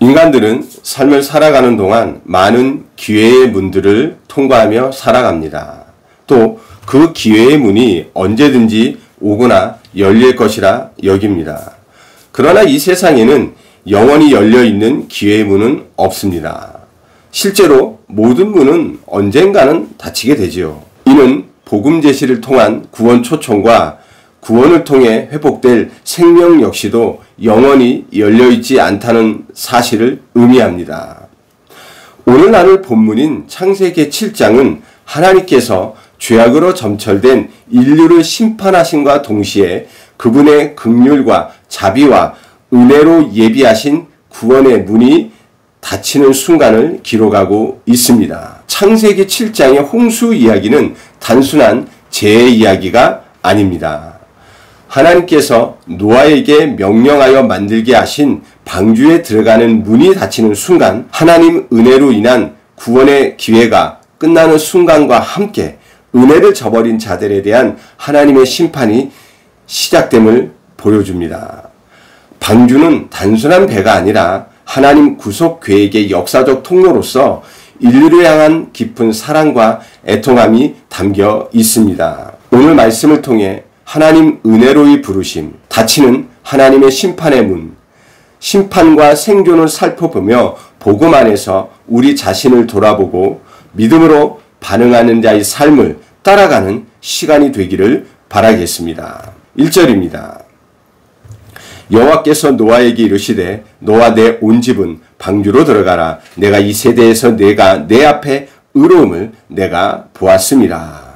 인간들은 삶을 살아가는 동안 많은 기회의 문들을 통과하며 살아갑니다. 또 그 기회의 문이 언제든지 오거나 열릴 것이라 여깁니다. 그러나 이 세상에는 영원히 열려있는 기회의 문은 없습니다. 실제로 모든 문은 언젠가는 닫히게 되지요. 이는 복음 제시를 통한 구원 초청과 구원을 통해 회복될 생명 역시도 영원히 열려있지 않다는 사실을 의미합니다. 오늘 나눌 본문인 창세기 7장은 하나님께서 죄악으로 점철된 인류를 심판하심과 동시에 그분의 긍휼과 자비와 은혜로 예비하신 구원의 문이 닫히는 순간을 기록하고 있습니다. 창세기 7장의 홍수 이야기는 단순한 재해 이야기가 아닙니다. 하나님께서 노아에게 명령하여 만들게 하신 방주에 들어가는 문이 닫히는 순간 하나님 은혜로 인한 구원의 기회가 끝나는 순간과 함께 은혜를 저버린 자들에 대한 하나님의 심판이 시작됨을 보여줍니다. 방주는 단순한 배가 아니라 하나님 구속 계획의 역사적 통로로서 인류를 향한 깊은 사랑과 애통함이 담겨 있습니다. 오늘 말씀을 통해 하나님 은혜로의 부르심, 닫히는 하나님의 심판의 문, 심판과 생존을 살펴보며 복음 안에서 우리 자신을 돌아보고 믿음으로 반응하는 자의 삶을 따라가는 시간이 되기를 바라겠습니다. 1절입니다. 여호와께서 노아에게 이르시되 너와 내 온 집은 방주로 들어가라. 내가 이 세대에서 내가 내 앞에 의로움을 내가 보았음이라.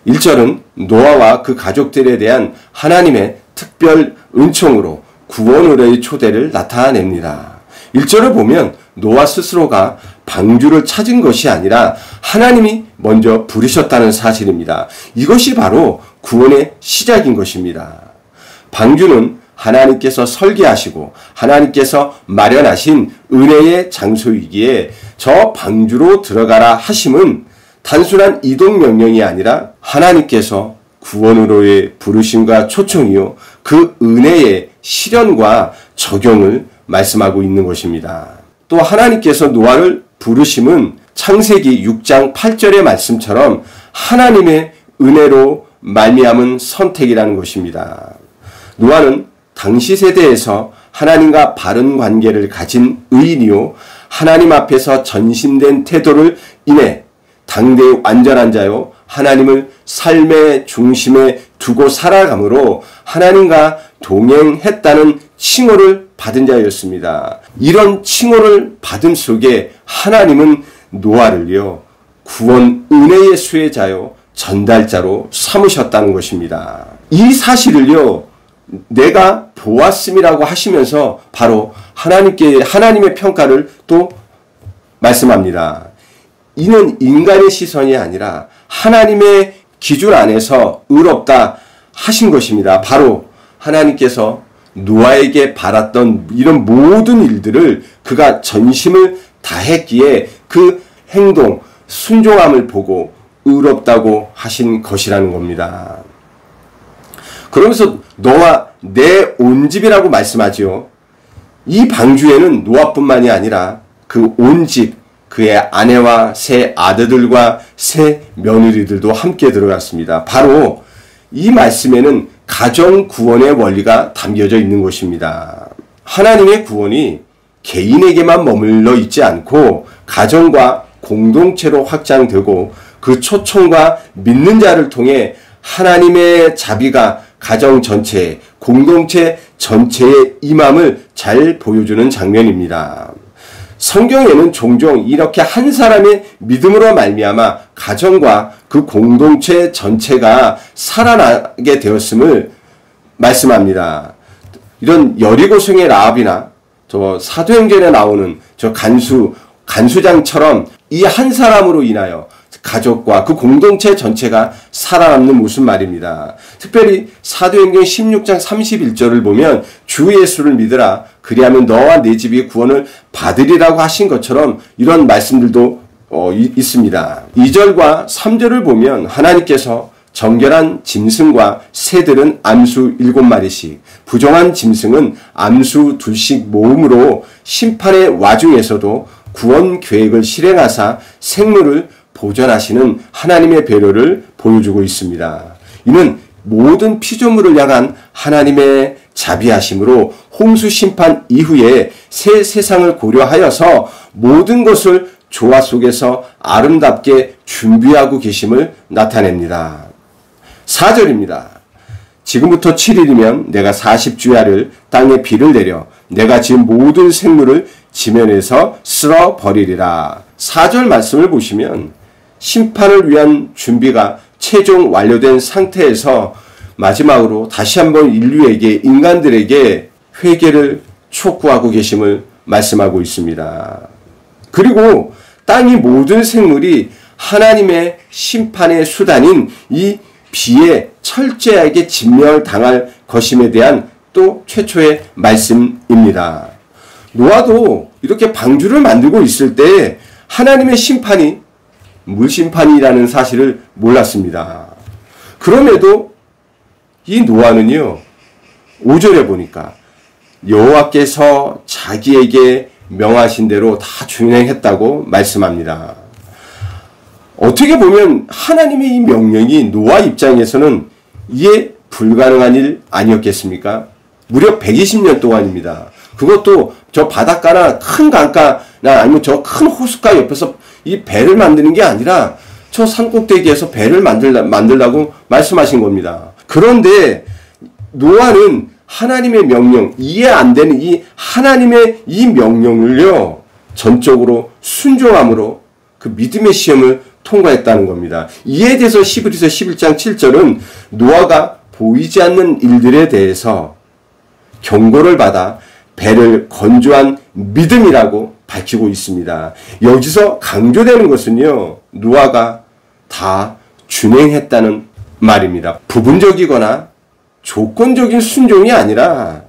1절은 노아와 그 가족들에 대한 하나님의 특별 은총으로 구원 의뢰의 초대를 나타냅니다. 1절을 보면 노아 스스로가 방주를 찾은 것이 아니라 하나님이 먼저 부르셨다는 사실입니다. 이것이 바로 구원의 시작인 것입니다. 방주는 하나님께서 설계하시고 하나님께서 마련하신 은혜의 장소이기에 저 방주로 들어가라 하심은 단순한 이동 명령이 아니라 하나님께서 구원으로의 부르심과 초청이요 그 은혜의 실현과 적용을 말씀하고 있는 것입니다. 또 하나님께서 노아를 부르심은 창세기 6장 8절의 말씀처럼 하나님의 은혜로 말미암은 선택이라는 것입니다. 노아는 당시 세대에서 하나님과 바른 관계를 가진 의인이요 하나님 앞에서 전심된 태도를 인해 당대의 완전한 자요 하나님을 삶의 중심에 두고 살아감으로 하나님과 동행했다는 칭호를 받은 자였습니다. 이런 칭호를 받은 속에 하나님은 노아를요 구원 은혜의 수혜자요 전달자로 삼으셨다는 것입니다. 이 사실을요 내가 보았음이라고 하시면서 바로 하나님의 평가를 또 말씀합니다. 이는 인간의 시선이 아니라 하나님의 기준 안에서 의롭다 하신 것입니다. 바로 하나님께서 노아에게 바랐던 이런 모든 일들을 그가 전심을 다했기에 그 행동, 순종함을 보고 의롭다고 하신 것이라는 겁니다. 그러면서 너와 내 온 집이라고 말씀하지요. 이 방주에는 노아뿐만이 아니라 그 온 집, 그의 아내와 세 아들들과 세 며느리들도 함께 들어갔습니다. 바로 이 말씀에는 가정 구원의 원리가 담겨져 있는 것입니다. 하나님의 구원이 개인에게만 머물러 있지 않고 가정과 공동체로 확장되고 그 초청과 믿는 자를 통해 하나님의 자비가 가정 전체에 공동체 전체의 임함을 잘 보여주는 장면입니다. 성경에는 종종 이렇게 한 사람의 믿음으로 말미암아 가정과 그 공동체 전체가 살아나게 되었음을 말씀합니다. 이런 여리고성의 라합이나 저 사도행전에 나오는 저 간수장처럼 이 한 사람으로 인하여 가족과 그 공동체 전체가 살아남는 무슨 말입니다. 특별히 사도행전 16장 31절을 보면 주 예수를 믿으라 그리하면 너와 내 집이 구원을 받으리라고 하신 것처럼 이런 말씀들도 있습니다. 2절과 3절을 보면 하나님께서 정결한 짐승과 새들은 암수 7마리씩, 부정한 짐승은 암수 2씩 모음으로 심판의 와중에서도 구원 계획을 실행하사 생물을 보존하시는 하나님의 배려를 보여주고 있습니다. 이는 모든 피조물을 향한 하나님의 자비하심으로 홍수 심판 이후에 새 세상을 고려하여서 모든 것을 조화 속에서 아름답게 준비하고 계심을 나타냅니다. 4절입니다. 지금부터 7일이면 내가 40주야를 땅에 비를 내려 내가 지은 모든 생물을 지면에서 쓸어 버리리라. 4절 말씀을 보시면 심판을 위한 준비가 최종 완료된 상태에서 마지막으로 다시 한번 인류에게, 인간들에게 회개를 촉구하고 계심을 말씀하고 있습니다. 그리고 땅의 모든 생물이 하나님의 심판의 수단인 이 비에 철저하게 진멸당할 것임에 대한 또 최초의 말씀입니다. 노아도 이렇게 방주를 만들고 있을 때 하나님의 심판이 물심판이라는 사실을 몰랐습니다. 그럼에도 이 노아는요, 5절에 보니까 여호와께서 자기에게 명하신 대로 다 준행했다고 말씀합니다. 어떻게 보면 하나님의 이 명령이 노아 입장에서는 이해 불가능한 일 아니었겠습니까? 무려 120년 동안입니다. 그것도 저 바닷가나 큰 강가나 아니면 저 큰 호숫가 옆에서 이 배를 만드는 게 아니라 저 산꼭대기에서 배를 만들라고 말씀하신 겁니다. 그런데 노아는 하나님의 명령, 이해 안 되는 이 하나님의 이 명령을요, 전적으로 순종함으로 그 믿음의 시험을 통과했다는 겁니다. 이에 대해서 히브리서 11장 7절은 노아가 보이지 않는 일들에 대해서 경고를 받아 배를 건조한 믿음이라고 밝히고 있습니다. 여기서 강조되는 것은요, 노아가 다 준행했다는 말입니다. 부분적이거나 조건적인 순종이 아니라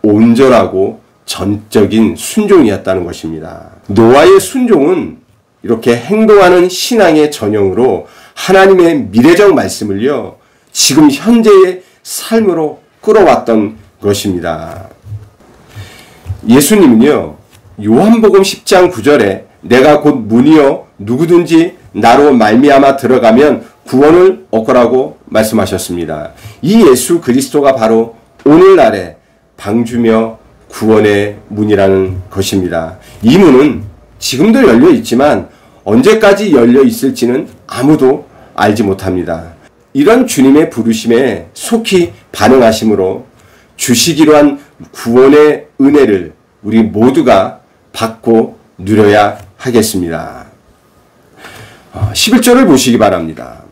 온전하고 전적인 순종이었다는 것입니다. 노아의 순종은 이렇게 행동하는 신앙의 전형으로 하나님의 미래적 말씀을요, 지금 현재의 삶으로 끌어왔던 것입니다. 예수님은요, 요한복음 10장 9절에 내가 곧 문이요 누구든지 나로 말미암아 들어가면 구원을 얻으라고 말씀하셨습니다. 이 예수 그리스도가 바로 오늘날의 방주며 구원의 문이라는 것입니다. 이 문은 지금도 열려 있지만 언제까지 열려 있을지는 아무도 알지 못합니다. 이런 주님의 부르심에 속히 반응하심으로 주시기로 한 구원의 은혜를 우리 모두가 받고 누려야 하겠습니다. 11절을 보시기 바랍니다.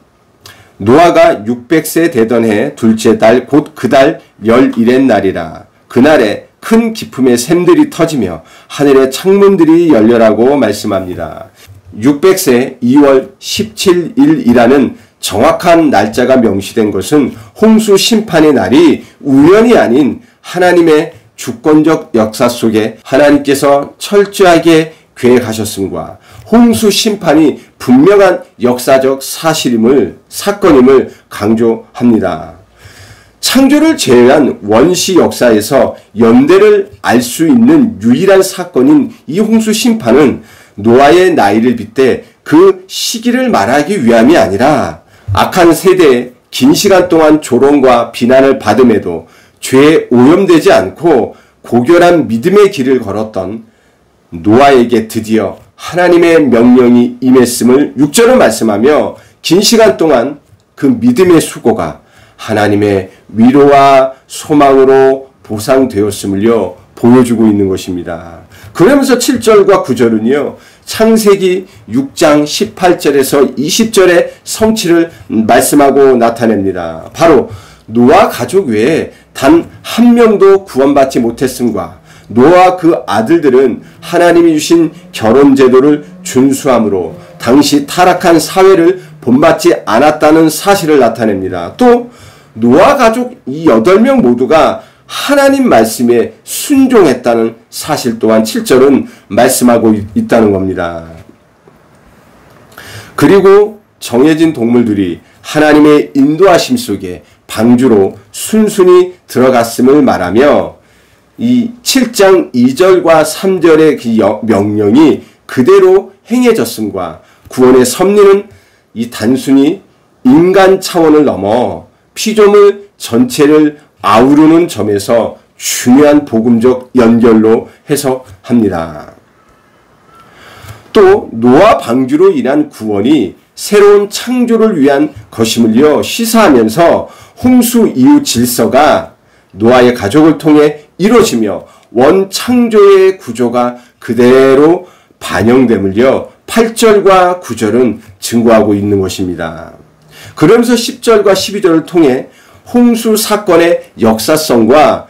노아가 600세 되던 해 둘째 달 곧 그 달 11의 날이라. 그날에 큰 기품의 샘들이 터지며 하늘의 창문들이 열려라고 말씀합니다. 600세 2월 17일이라는 정확한 날짜가 명시된 것은 홍수 심판의 날이 우연이 아닌 하나님의 주권적 역사 속에 하나님께서 철저하게 계획하셨음과 홍수 심판이 분명한 역사적 사건임을 강조합니다. 창조를 제외한 원시 역사에서 연대를 알 수 있는 유일한 사건인 이 홍수 심판은 노아의 나이를 빗대 그 시기를 말하기 위함이 아니라 악한 세대에 긴 시간 동안 조롱과 비난을 받음에도 죄에 오염되지 않고 고결한 믿음의 길을 걸었던 노아에게 드디어 하나님의 명령이 임했음을 6절은 말씀하며 긴 시간 동안 그 믿음의 수고가 하나님의 위로와 소망으로 보상되었음을요 보여주고 있는 것입니다. 그러면서 7절과 9절은요 창세기 6장 18절에서 20절의 성취를 말씀하고 나타냅니다. 바로 노아 가족 외에 단 한 명도 구원받지 못했음과 노아와 그 아들들은 하나님이 주신 결혼제도를 준수함으로 당시 타락한 사회를 본받지 않았다는 사실을 나타냅니다. 또 노아 가족 이 8명 모두가 하나님 말씀에 순종했다는 사실 또한 7절은 말씀하고 있다는 겁니다. 그리고 정해진 동물들이 하나님의 인도하심 속에 방주로 순순히 들어갔음을 말하며 이 7장 2절과 3절의 그 명령이 그대로 행해졌음과 구원의 섭리는 이 단순히 인간 차원을 넘어 피조물 전체를 아우르는 점에서 중요한 복음적 연결로 해석합니다. 또 노아 방주로 인한 구원이 새로운 창조를 위한 것임을요 시사하면서 홍수 이후 질서가 노아의 가족을 통해 이루어지며 원창조의 구조가 그대로 반영됨을요 8절과 9절은 증거하고 있는 것입니다. 그러면서 10절과 12절을 통해 홍수 사건의 역사성과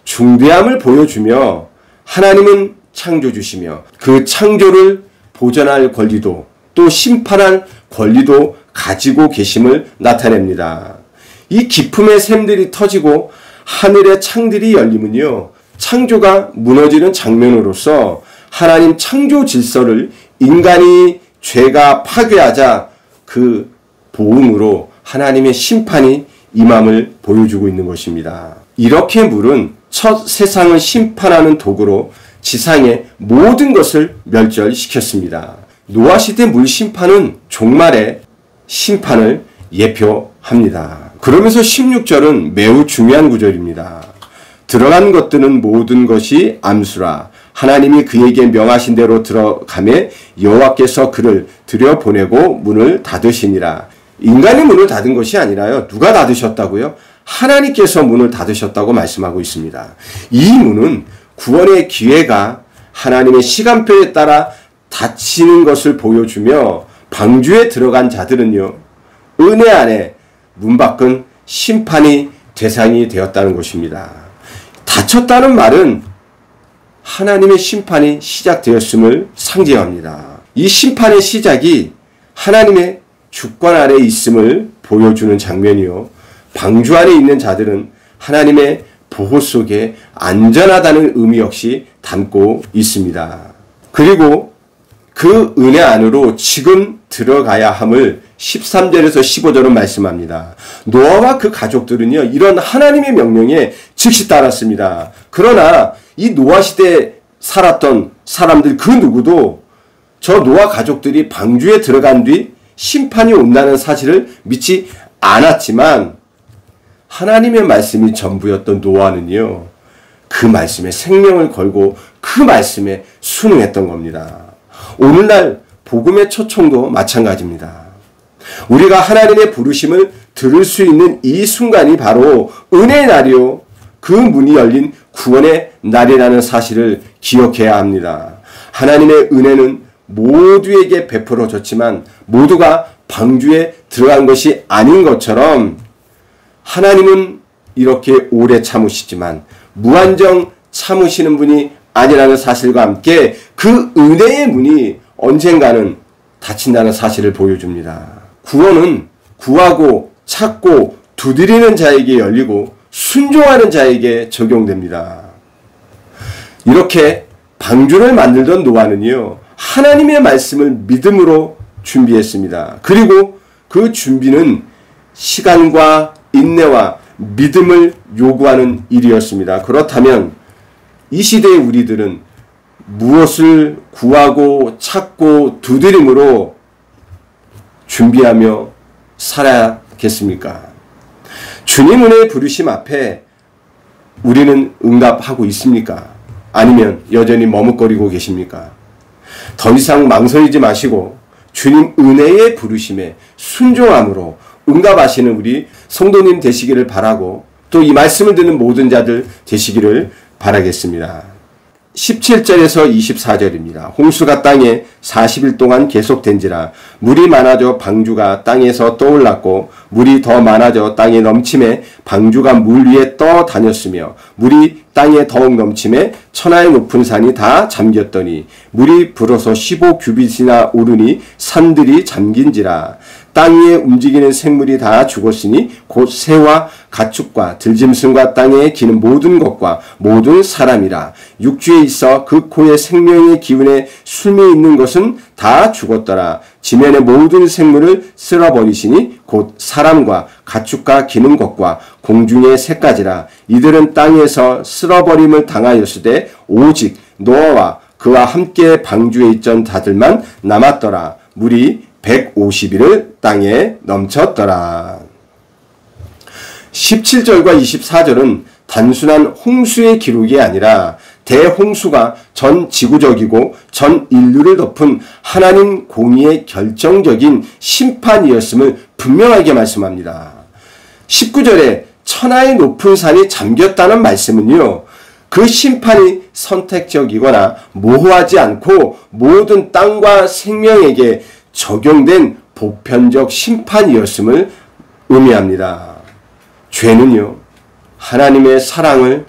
중대함을 보여주며 하나님은 창조주시며 그 창조를 보존할 권리도 또 심판할 권리도 가지고 계심을 나타냅니다. 이 기품의 샘들이 터지고 하늘의 창들이 열리면요 창조가 무너지는 장면으로서 하나님 창조 질서를 인간이 죄가 파괴하자 그 보응으로 하나님의 심판이 임함을 보여주고 있는 것입니다. 이렇게 물은 첫 세상을 심판하는 도구로 지상의 모든 것을 멸절시켰습니다. 노아 시대 물 심판은 종말의 심판을 예표합니다. 그러면서 16절은 매우 중요한 구절입니다. 들어간 것들은 모든 것이 암수라 하나님이 그에게 명하신 대로 들어가매 여호와께서 그를 들여보내고 문을 닫으시니라. 인간이 문을 닫은 것이 아니라요. 누가 닫으셨다고요? 하나님께서 문을 닫으셨다고 말씀하고 있습니다. 이 문은 구원의 기회가 하나님의 시간표에 따라 닫히는 것을 보여주며 방주에 들어간 자들은요. 은혜 안에 문 밖은 심판이 대상이 되었다는 것입니다. 닫혔다는 말은 하나님의 심판이 시작되었음을 상징합니다. 이 심판의 시작이 하나님의 주권 아래 있음을 보여주는 장면이요. 방주 안에 있는 자들은 하나님의 보호 속에 안전하다는 의미 역시 담고 있습니다. 그리고 그 은혜 안으로 지금 들어가야 함을 13절에서 15절은 말씀합니다. 노아와 그 가족들은요, 이런 하나님의 명령에 즉시 따랐습니다. 그러나 이 노아 시대에 살았던 사람들 그 누구도 저 노아 가족들이 방주에 들어간 뒤 심판이 온다는 사실을 믿지 않았지만 하나님의 말씀이 전부였던 노아는요, 그 말씀에 생명을 걸고 그 말씀에 순응했던 겁니다. 오늘날 복음의 초청도 마찬가지입니다. 우리가 하나님의 부르심을 들을 수 있는 이 순간이 바로 은혜의 날이요, 그 문이 열린 구원의 날이라는 사실을 기억해야 합니다. 하나님의 은혜는 모두에게 베풀어졌지만 모두가 방주에 들어간 것이 아닌 것처럼 하나님은 이렇게 오래 참으시지만 무한정 참으시는 분이 아니라는 사실과 함께 그 은혜의 문이 언젠가는 닫힌다는 사실을 보여줍니다. 구원은 구하고 찾고 두드리는 자에게 열리고 순종하는 자에게 적용됩니다. 이렇게 방주를 만들던 노아는요, 하나님의 말씀을 믿음으로 준비했습니다. 그리고 그 준비는 시간과 인내와 믿음을 요구하는 일이었습니다. 그렇다면 이 시대의 우리들은 무엇을 구하고 찾고 두드림으로 준비하며 살아야겠습니까? 주님 은혜의 부르심 앞에 우리는 응답하고 있습니까? 아니면 여전히 머뭇거리고 계십니까? 더 이상 망설이지 마시고 주님 은혜의 부르심에 순종함으로 응답하시는 우리 성도님 되시기를 바라고 또 이 말씀을 듣는 모든 자들 되시기를 바라겠습니다. 17절에서 24절입니다. 홍수가 땅에 40일 동안 계속된지라 물이 많아져 방주가 땅에서 떠올랐고 물이 더 많아져 땅에 넘침에 방주가 물 위에 떠다녔으며 물이 땅에 더욱 넘침에 천하의 높은 산이 다 잠겼더니 물이 불어서 15규빗이나 오르니 산들이 잠긴지라 땅 위에 움직이는 생물이 다 죽었으니 곧 새와 가축과 들짐승과 땅에 기는 모든 것과 모든 사람이라 육지에 있어 그 코의 생명의 기운에 숨이 있는 것은 다 죽었더라. 지면의 모든 생물을 쓸어버리시니 곧 사람과 가축과 기는 것과 공중의 새까지라. 이들은 땅에서 쓸어버림을 당하였으되 오직 노아와 그와 함께 방주에 있던 자들만 남았더라. 물이 150일을 땅에 넘쳤더라. 17절과 24절은 단순한 홍수의 기록이 아니라 대홍수가 전 지구적이고 전 인류를 덮은 하나님 공의의 결정적인 심판이었음을 분명하게 말씀합니다. 19절에 천하의 높은 산이 잠겼다는 말씀은요, 그 심판이 선택적이거나 모호하지 않고 모든 땅과 생명에게 적용된 보편적 심판이었음을 의미합니다. 죄는요, 하나님의 사랑을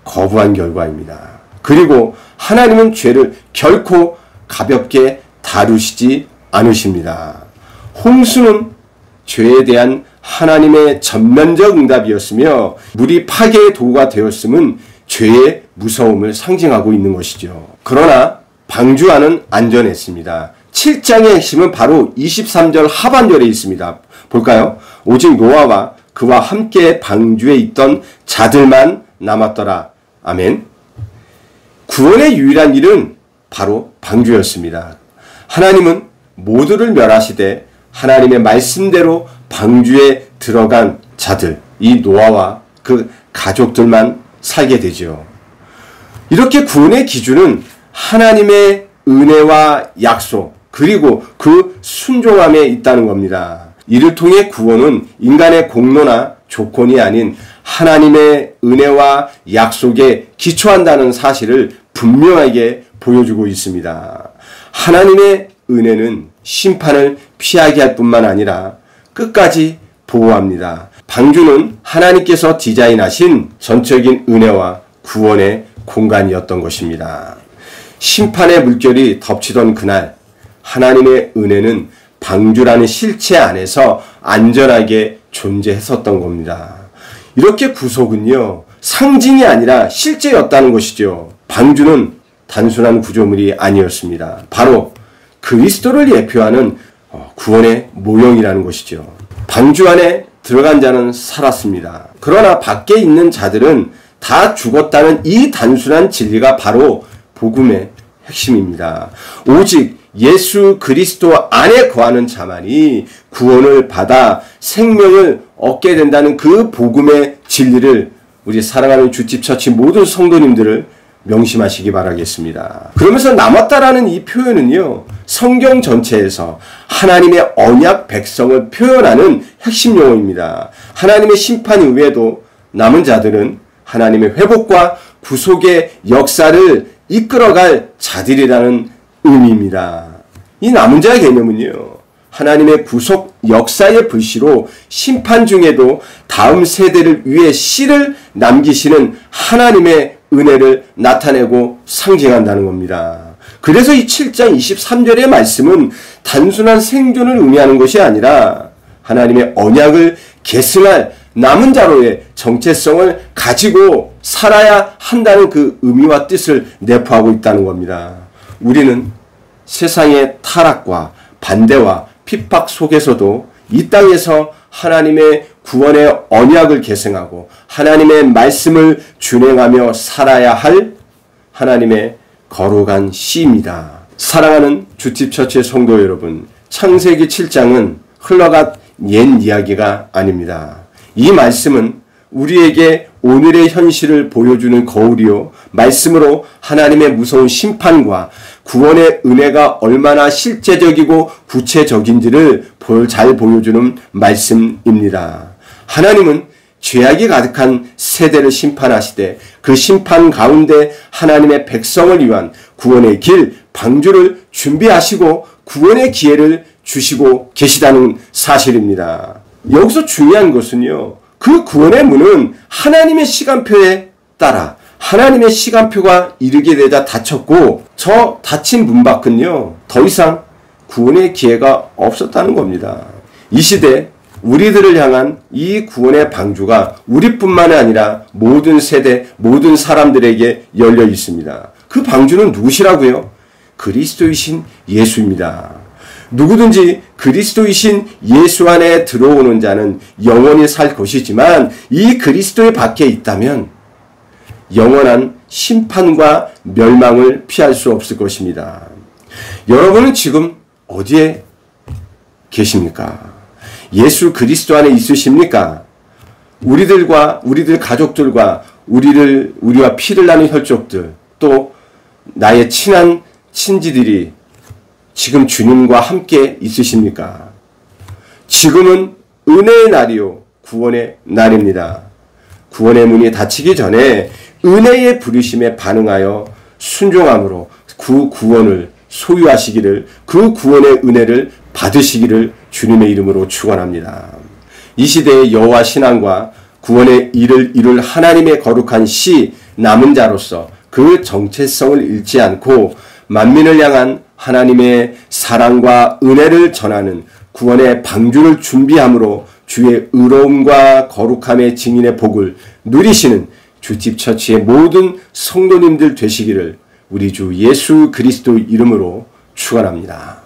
거부한 결과입니다. 그리고 하나님은 죄를 결코 가볍게 다루시지 않으십니다. 홍수는 죄에 대한 하나님의 전면적 응답이었으며 물이 파괴의 도구가 되었음은 죄의 무서움을 상징하고 있는 것이죠. 그러나 방주와는 안전했습니다. 7장의 핵심은 바로 23절 하반절에 있습니다. 볼까요? 오직 노아와 그와 함께 방주에 있던 자들만 남았더라. 아멘. 구원의 유일한 일은 바로 방주였습니다. 하나님은 모두를 멸하시되 하나님의 말씀대로 방주에 들어간 자들, 이 노아와 그 가족들만 살게 되죠. 이렇게 구원의 기준은 하나님의 은혜와 약속, 그리고 그 순종함에 있다는 겁니다. 이를 통해 구원은 인간의 공로나 조건이 아닌 하나님의 은혜와 약속에 기초한다는 사실을 분명하게 보여주고 있습니다. 하나님의 은혜는 심판을 피하게 할 뿐만 아니라 끝까지 보호합니다. 방주는 하나님께서 디자인하신 전적인 은혜와 구원의 공간이었던 것입니다. 심판의 물결이 덮치던 그날, 하나님의 은혜는 방주라는 실체 안에서 안전하게 존재했었던 겁니다. 이렇게 구속은요, 상징이 아니라 실제였다는 것이죠. 방주는 단순한 구조물이 아니었습니다. 바로 그리스도를 예표하는 구원의 모형이라는 것이죠. 방주 안에 들어간 자는 살았습니다. 그러나 밖에 있는 자들은 다 죽었다는 이 단순한 진리가 바로 복음의 핵심입니다. 오직 예수 그리스도 안에 거하는 자만이 구원을 받아 생명을 얻게 된다는 그 복음의 진리를 우리 사랑하는 주집 처치 모든 성도님들을 명심하시기 바라겠습니다. 그러면서 남았다라는 이 표현은요, 성경 전체에서 하나님의 언약 백성을 표현하는 핵심 용어입니다. 하나님의 심판 이후에도 남은 자들은 하나님의 회복과 구속의 역사를 이끌어갈 자들이라는 의미입니다. 이 남은 자의 개념은요, 하나님의 구속 역사의 불씨로 심판 중에도 다음 세대를 위해 씨를 남기시는 하나님의 은혜를 나타내고 상징한다는 겁니다. 그래서 이 7장 23절의 말씀은 단순한 생존을 의미하는 것이 아니라 하나님의 언약을 계승할 남은 자로의 정체성을 가지고 살아야 한다는 그 의미와 뜻을 내포하고 있다는 겁니다. 우리는 세상의 타락과 반대와 핍박 속에서도 이 땅에서 하나님의 구원의 언약을 계승하고 하나님의 말씀을 준행하며 살아야 할 하나님의 거룩한 씨입니다. 사랑하는 주집 처치의 성도 여러분, 창세기 7장은 흘러간 옛 이야기가 아닙니다. 이 말씀은 우리에게 오늘의 현실을 보여주는 거울이요, 말씀으로 하나님의 무서운 심판과 구원의 은혜가 얼마나 실제적이고 구체적인지를 잘 보여주는 말씀입니다. 하나님은 죄악이 가득한 세대를 심판하시되 그 심판 가운데 하나님의 백성을 위한 구원의 길, 방주를 준비하시고 구원의 기회를 주시고 계시다는 사실입니다. 여기서 중요한 것은요, 그 구원의 문은 하나님의 시간표에 따라 하나님의 시간표가 이르게 되자 닫혔고, 저 닫힌 문 밖은요, 더 이상 구원의 기회가 없었다는 겁니다. 이 시대 우리들을 향한 이 구원의 방주가 우리뿐만 아니라 모든 세대, 모든 사람들에게 열려 있습니다. 그 방주는 누구시라고요? 그리스도이신 예수입니다. 누구든지 그리스도이신 예수 안에 들어오는 자는 영원히 살 것이지만 이 그리스도의 밖에 있다면 영원한 심판과 멸망을 피할 수 없을 것입니다. 여러분은 지금 어디에 계십니까? 예수 그리스도 안에 있으십니까? 우리들 가족들과 우리와 피를 나는 혈족들, 또 나의 친한 친지들이 지금 주님과 함께 있으십니까? 지금은 은혜의 날이요, 구원의 날입니다. 구원의 문이 닫히기 전에 은혜의 부르심에 반응하여 순종함으로 그 구원을 소유하시기를, 그 구원의 은혜를 받으시기를 주님의 이름으로 축원합니다. 이 시대의 여호와 신앙과 구원의 일을 이룰 하나님의 거룩한 시 남은 자로서 그 정체성을 잃지 않고 만민을 향한 하나님의 사랑과 은혜를 전하는 구원의 방주를 준비함으로 주의 의로움과 거룩함의 증인의 복을 누리시는 주집 처치의 모든 성도님들 되시기를 우리 주 예수 그리스도 이름으로 축원합니다.